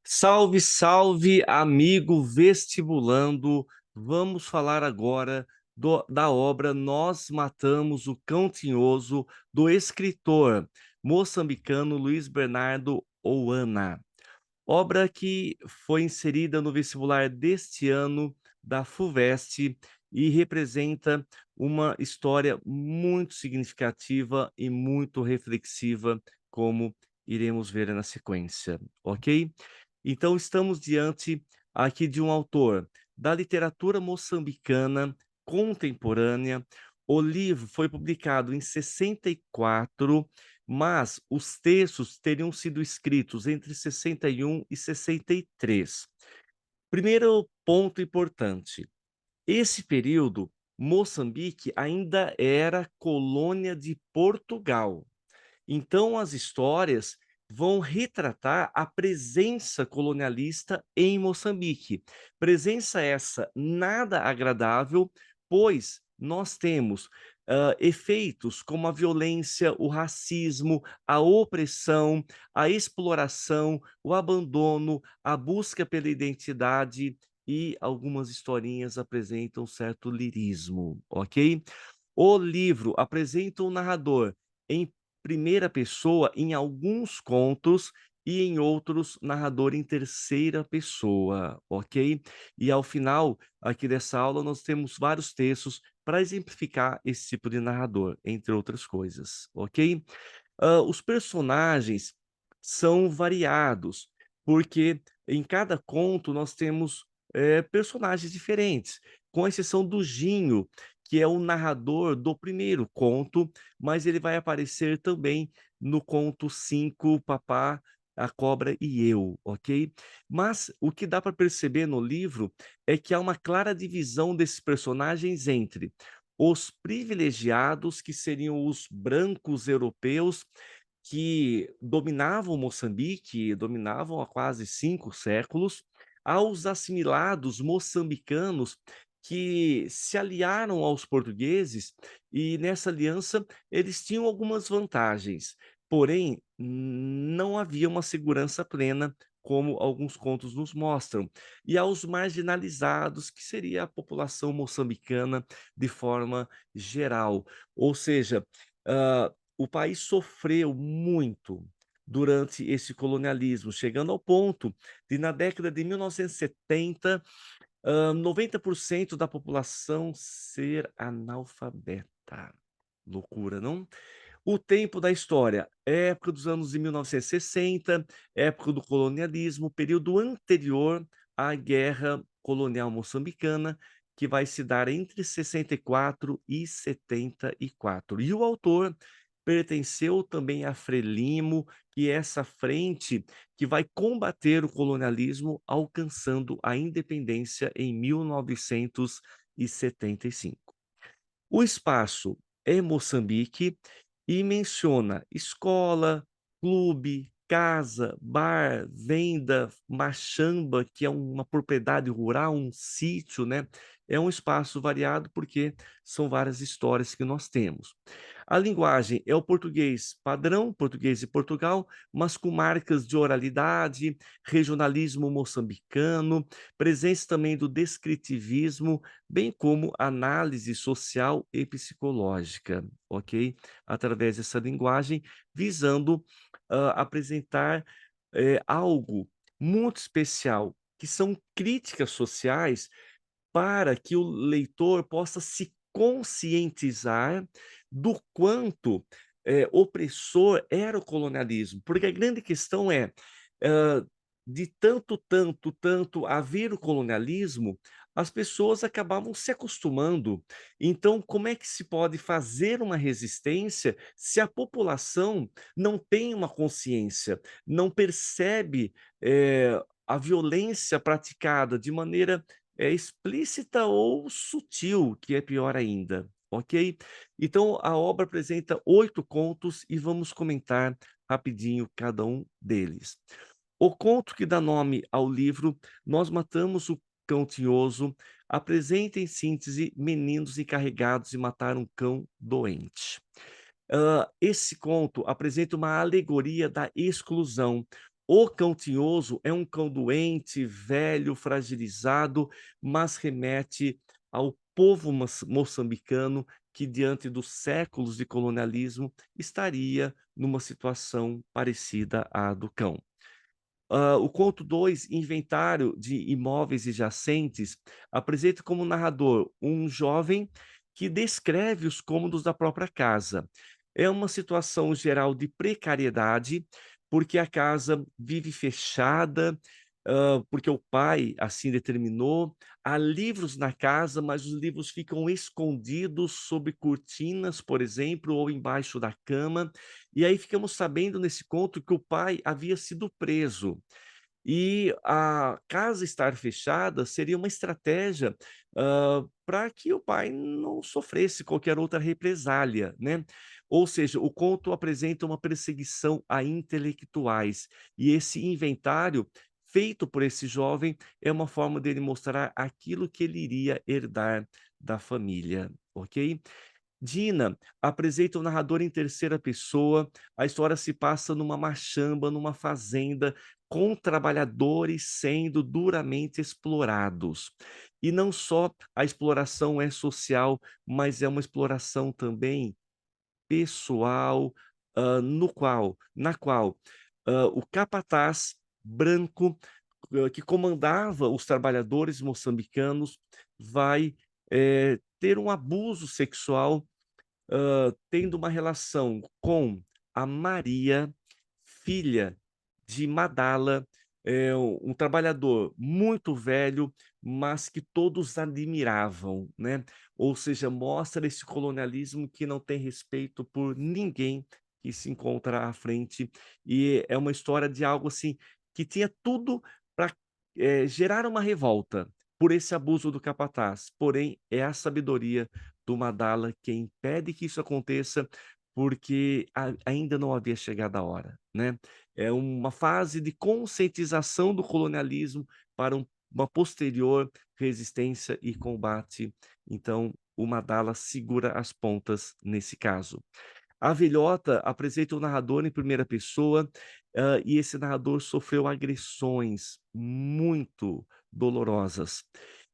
Salve, salve, amigo vestibulando. Vamos falar agora da obra Nós Matamos o Cão Tinhoso, do escritor moçambicano Luiz Bernardo Oana. Obra que foi inserida no vestibular deste ano da FUVEST e representa uma história muito significativa e muito reflexiva, como iremos ver na sequência, ok? Então, estamos diante aqui de um autor da literatura moçambicana contemporânea. O livro foi publicado em 64, mas os textos teriam sido escritos entre 61 e 63. Primeiro ponto importante: esse período, Moçambique ainda era colônia de Portugal. Então, as histórias vão retratar a presença colonialista em Moçambique. Presença essa nada agradável, pois nós temos efeitos como a violência, o racismo, a opressão, a exploração, o abandono, a busca pela identidade e algumas historinhas apresentam certo lirismo, ok? O livro apresenta o narrador em primeira pessoa em alguns contos e em outros narrador em terceira pessoa, ok? E ao final aqui dessa aula nós temos vários textos para exemplificar esse tipo de narrador, entre outras coisas, ok? Os personagens são variados, porque em cada conto nós temos, personagens diferentes, com exceção do Ginho, que é o narrador do primeiro conto, mas ele vai aparecer também no conto 5, Papá, a Cobra e Eu, ok? Mas o que dá para perceber no livro é que há uma clara divisão desses personagens entre os privilegiados, que seriam os brancos europeus, que dominavam Moçambique, dominavam há quase 5 séculos, aos assimilados moçambicanos que se aliaram aos portugueses e nessa aliança eles tinham algumas vantagens, porém não havia uma segurança plena, como alguns contos nos mostram. E aos marginalizados, que seria a população moçambicana de forma geral. Ou seja, o país sofreu muito durante esse colonialismo, chegando ao ponto de, na década de 1970, 90% da população ser analfabeta. Loucura, não? O tempo da história, época dos anos de 1960, época do colonialismo, período anterior à guerra colonial moçambicana, que vai se dar entre 64 e 74. E o autor pertenceu também à Frelimo, que é essa frente que vai combater o colonialismo, alcançando a independência em 1975. O espaço é Moçambique e menciona escola, clube, casa, bar, venda, machamba, que é uma propriedade rural, um sítio, né? É um espaço variado porque são várias histórias que nós temos. A linguagem é o português padrão, português de Portugal, mas com marcas de oralidade, regionalismo moçambicano, presença também do descritivismo, bem como análise social e psicológica, ok? Através dessa linguagem, visando apresentar algo muito especial, que são críticas sociais para que o leitor possa se conscientizar do quanto, opressor era o colonialismo. Porque a grande questão é, hã, de tanto haver o colonialismo, as pessoas acabavam se acostumando. Então, como é que se pode fazer uma resistência se a população não tem uma consciência, não percebe, a violência praticada de maneira explícita ou sutil, que é pior ainda, ok? Então, a obra apresenta 8 contos e vamos comentar rapidinho cada um deles. O conto que dá nome ao livro, Nós Matamos o Cão Tinhoso, apresenta em síntese meninos encarregados de matar um cão doente. Esse conto apresenta uma alegoria da exclusão, O cão tinhoso é um cão doente, velho, fragilizado, mas remete ao povo moçambicano que, diante dos séculos de colonialismo, estaria numa situação parecida à do cão. O conto 2, Inventário de Imóveis Adjacentes, apresenta como narrador um jovem que descreve os cômodos da própria casa. É uma situação geral de precariedade, porque a casa vive fechada, porque o pai assim determinou. Há livros na casa, mas os livros ficam escondidos sob cortinas, por exemplo, ou embaixo da cama. E aí ficamos sabendo nesse conto que o pai havia sido preso. E a casa estar fechada seria uma estratégia, para que o pai não sofresse qualquer outra represália, né. Ou seja, o conto apresenta uma perseguição a intelectuais, e esse inventário feito por esse jovem é uma forma dele mostrar aquilo que ele iria herdar da família, ok? Dina apresenta o narrador em terceira pessoa. A história se passa numa machamba, numa fazenda, com trabalhadores sendo duramente explorados. E não só a exploração é social, mas é uma exploração também pessoal, na qual o capataz branco, que comandava os trabalhadores moçambicanos, vai ter um abuso sexual, tendo uma relação com a Maria, filha de Madala, um trabalhador muito velho, mas que todos admiravam, né. Ou seja, mostra esse colonialismo que não tem respeito por ninguém que se encontra à frente, e é uma história de algo, assim, que tinha tudo para gerar uma revolta por esse abuso do capataz, porém é a sabedoria do Madala que impede que isso aconteça, porque ainda não havia chegado a hora, né. É uma fase de conscientização do colonialismo para uma posterior resistência e combate, então o Madala segura as pontas nesse caso. A velhota apresenta o narrador em primeira pessoa, e esse narrador sofreu agressões muito dolorosas.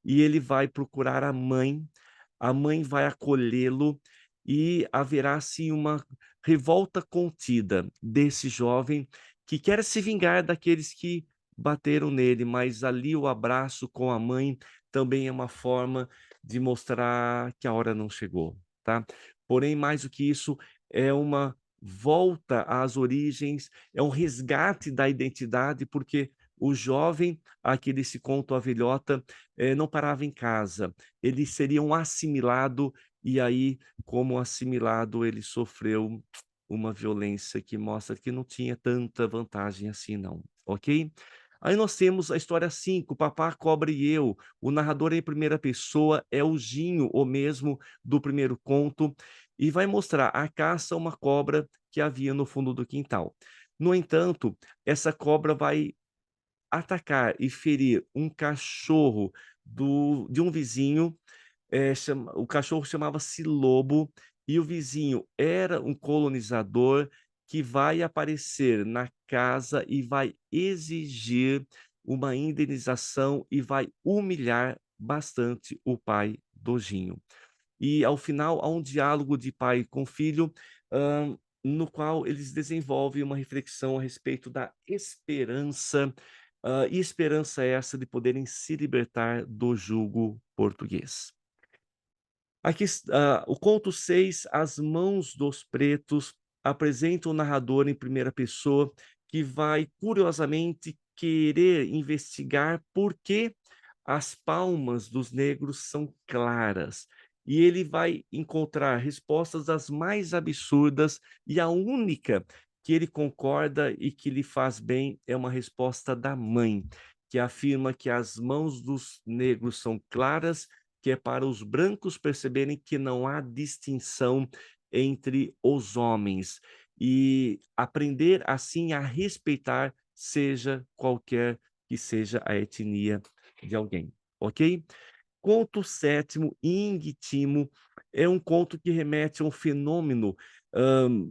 E ele vai procurar a mãe vai acolhê-lo e haverá assim uma revolta contida desse jovem que quer se vingar daqueles que bateram nele, mas ali o abraço com a mãe também é uma forma de mostrar que a hora não chegou, tá. Porém, mais do que isso, é uma volta às origens, é um resgate da identidade, porque o jovem a que desse conto A Velhota, não parava em casa, ele seria um assimilado, e aí, como assimilado, ele sofreu uma violência que mostra que não tinha tanta vantagem assim não, ok? Aí nós temos a história 5, Papá, Cobra e Eu. O narrador em primeira pessoa é o Ginho, o mesmo do primeiro conto, e vai mostrar a caça a uma cobra que havia no fundo do quintal. No entanto, essa cobra vai atacar e ferir um cachorro de um vizinho, o cachorro chamava-se Lobo, e o vizinho era um colonizador que vai aparecer na casa e vai exigir uma indenização e vai humilhar bastante o pai do Ginho. E ao final há um diálogo de pai com filho, no qual eles desenvolvem uma reflexão a respeito da esperança, e esperança essa de poderem se libertar do jugo português. Aqui o conto 6, As Mãos dos Pretos, apresenta o narrador em primeira pessoa, que vai curiosamente querer investigar por que as palmas dos negros são claras. E ele vai encontrar respostas das mais absurdas, e a única que ele concorda e que lhe faz bem é uma resposta da mãe, que afirma que as mãos dos negros são claras, que é para os brancos perceberem que não há distinção entre os homens e aprender assim a respeitar, seja qualquer que seja a etnia de alguém, ok? Conto sétimo, Ingtimo, é um conto que remete a um fenômeno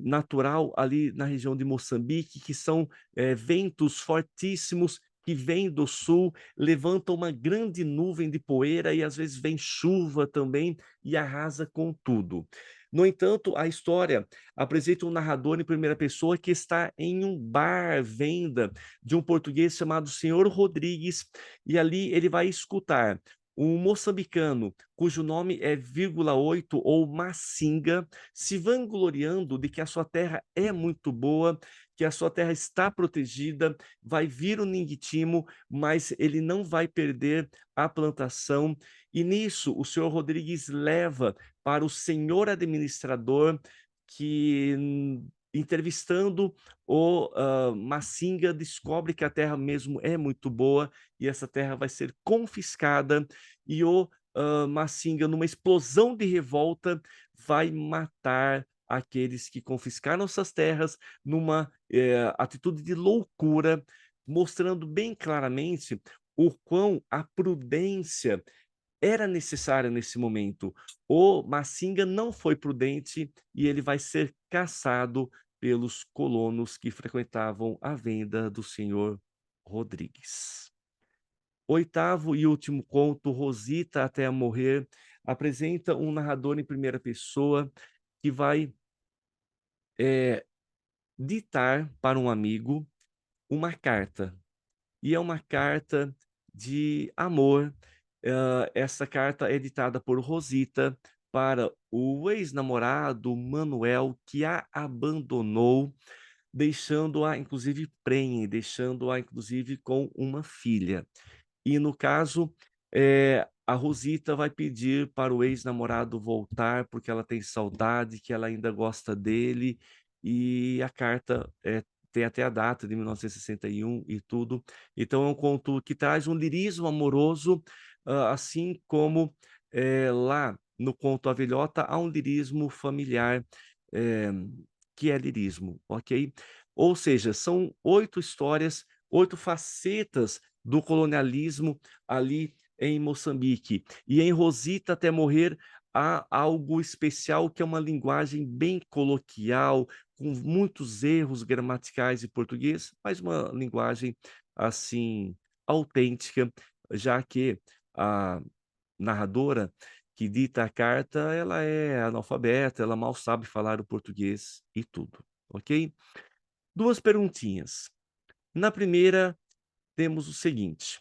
natural ali na região de Moçambique, que são ventos fortíssimos que vêm do sul, levantam uma grande nuvem de poeira e às vezes vem chuva também e arrasa com tudo. No entanto, a história apresenta um narrador em primeira pessoa que está em um bar à venda de um português chamado Senhor Rodrigues, e ali ele vai escutar um moçambicano, cujo nome é vírgula 8 ou Massinga, se vangloriando de que a sua terra é muito boa, que a sua terra está protegida, vai vir o Ninguitimo, mas ele não vai perder a plantação. E nisso, o senhor Rodrigues leva para o senhor administrador que, entrevistando o Massinga, descobre que a terra mesmo é muito boa e essa terra vai ser confiscada e o Massinga, numa explosão de revolta, vai matar aqueles que confiscaram suas terras numa atitude de loucura, mostrando bem claramente o quão a prudência era necessária nesse momento. O Massinga não foi prudente e ele vai ser caçado pelos colonos que frequentavam a venda do senhor Rodrigues. Oitavo e último conto, Rosita até a morrer, apresenta um narrador em primeira pessoa que vai ditar para um amigo uma carta. E é uma carta de amor. Essa carta é ditada por Rosita para o ex-namorado Manuel, que a abandonou, deixando-a, inclusive, prenhe, deixando-a, inclusive, com uma filha. E no caso, a Rosita vai pedir para o ex-namorado voltar, porque ela tem saudade, que ela ainda gosta dele, e a carta, tem até a data de 1961 e tudo. Então é um conto que traz um lirismo amoroso, assim como, lá no conto A Velhota há um lirismo familiar, eh, que é lirismo, ok? Ou seja, são 8 histórias, 8 facetas do colonialismo ali em Moçambique. E em Rosita até morrer há algo especial que é uma linguagem bem coloquial, com muitos erros gramaticais de português, mas uma linguagem assim autêntica, já que a narradora que dita a carta, ela é analfabeta, ela mal sabe falar o português e tudo, ok? Duas perguntinhas. Na primeira, temos o seguinte: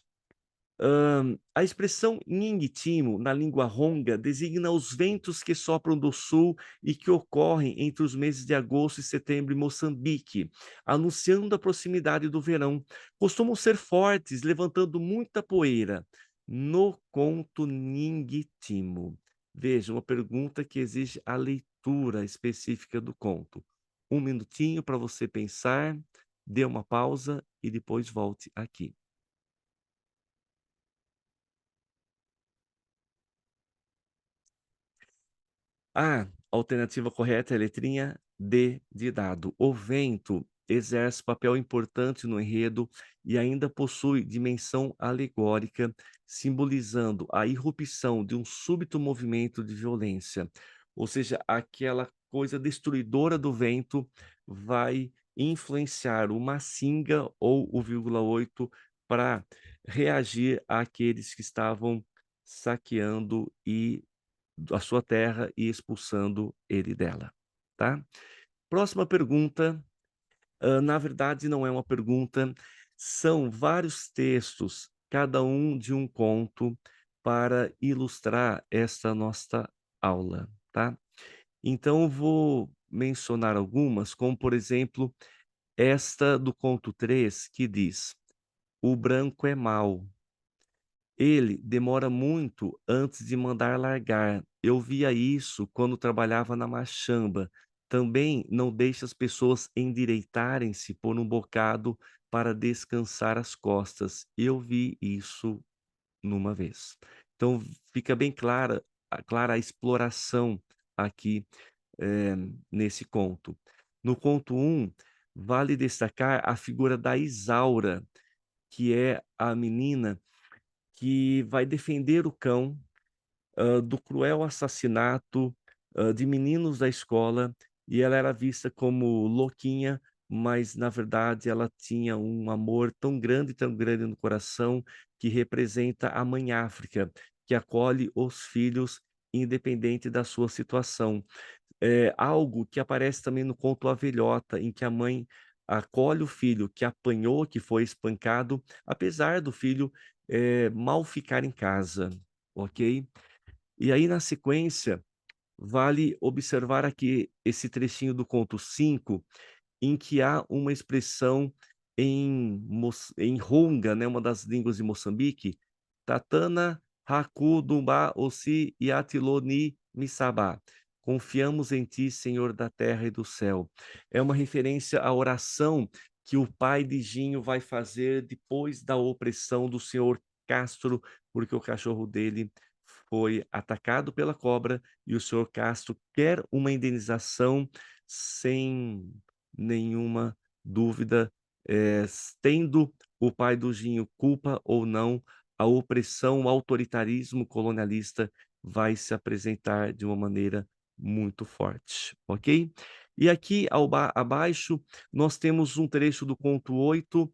a expressão Nhingitimo, na língua ronga, designa os ventos que sopram do sul e que ocorrem entre os meses de agosto e setembro em Moçambique, anunciando a proximidade do verão. Costumam ser fortes, levantando muita poeira. No conto Nhingitimo. Veja, uma pergunta que exige a leitura específica do conto. Um minutinho para você pensar, dê uma pausa e depois volte aqui. A alternativa correta é a letrinha D de dado. O vento exerce papel importante no enredo e ainda possui dimensão alegórica, simbolizando a irrupção de um súbito movimento de violência. Ou seja, aquela coisa destruidora do vento vai influenciar o Massinga ou o vírgula 8 para reagir àqueles que estavam saqueando a sua terra e expulsando ele dela, tá? Próxima pergunta, na verdade não é uma pergunta, são vários textos, cada um de um conto, para ilustrar esta nossa aula, tá? Então eu vou mencionar algumas, como por exemplo, esta do conto 3 que diz: "O branco é mau, ele demora muito antes de mandar largar. Eu via isso quando trabalhava na machamba. Também não deixa as pessoas endireitarem-se por um bocado para descansar as costas. Eu vi isso numa vez." Então fica bem clara a exploração aqui, nesse conto. No conto um, vale destacar a figura da Isaura, que é a menina que vai defender o cão, do cruel assassinato, de meninos da escola e ela era vista como louquinha, mas na verdade ela tinha um amor tão grande no coração, que representa a mãe África, que acolhe os filhos independente da sua situação. É algo que aparece também no conto A Velhota, em que a mãe acolhe o filho que apanhou, que foi espancado, apesar do filho, mal ficar em casa, ok? E aí na sequência, vale observar aqui esse trechinho do conto 5, em que há uma expressão em Ronga, né, uma das línguas de Moçambique, Tatana Haku Dumba Ossi Yatiloni Misaba. Confiamos em ti, Senhor da terra e do céu. É uma referência à oração que o pai de Ginho vai fazer depois da opressão do senhor Castro, porque o cachorro dele foi atacado pela cobra e o senhor Castro quer uma indenização sem nenhuma dúvida, tendo o pai do Ginho culpa ou não, a opressão, o autoritarismo colonialista vai se apresentar de uma maneira muito forte, ok? E aqui abaixo nós temos um trecho do conto 8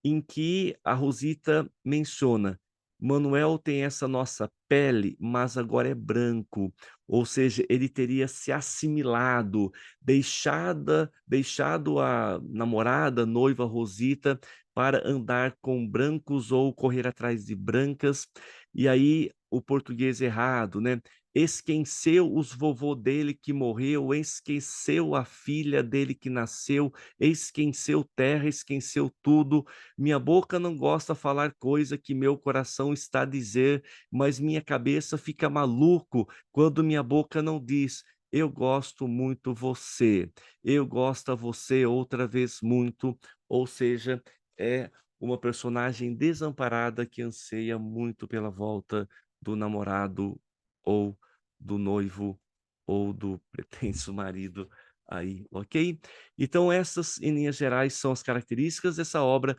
em que a Rosita menciona: Manuel tem essa nossa pele, mas agora é branco, ou seja, ele teria se assimilado, deixado a namorada, noiva Rosita, para andar com brancos ou correr atrás de brancas, e aí o português errado, né? Esqueceu os vovô dele que morreu, esqueceu a filha dele que nasceu, esqueceu terra, esqueceu tudo. Minha boca não gosta falar coisa que meu coração está a dizer, mas minha cabeça fica maluco quando minha boca não diz: "Eu gosto muito você, eu gosto a você outra vez muito", ou seja, é uma personagem desamparada que anseia muito pela volta do namorado ou do noivo ou do pretenso marido aí, ok? Então essas, em linhas gerais, são as características dessa obra.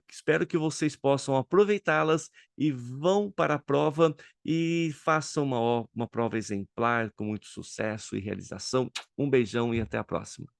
Espero que vocês possam aproveitá-las e vão para a prova e façam uma prova exemplar com muito sucesso e realização. Um beijão e até a próxima.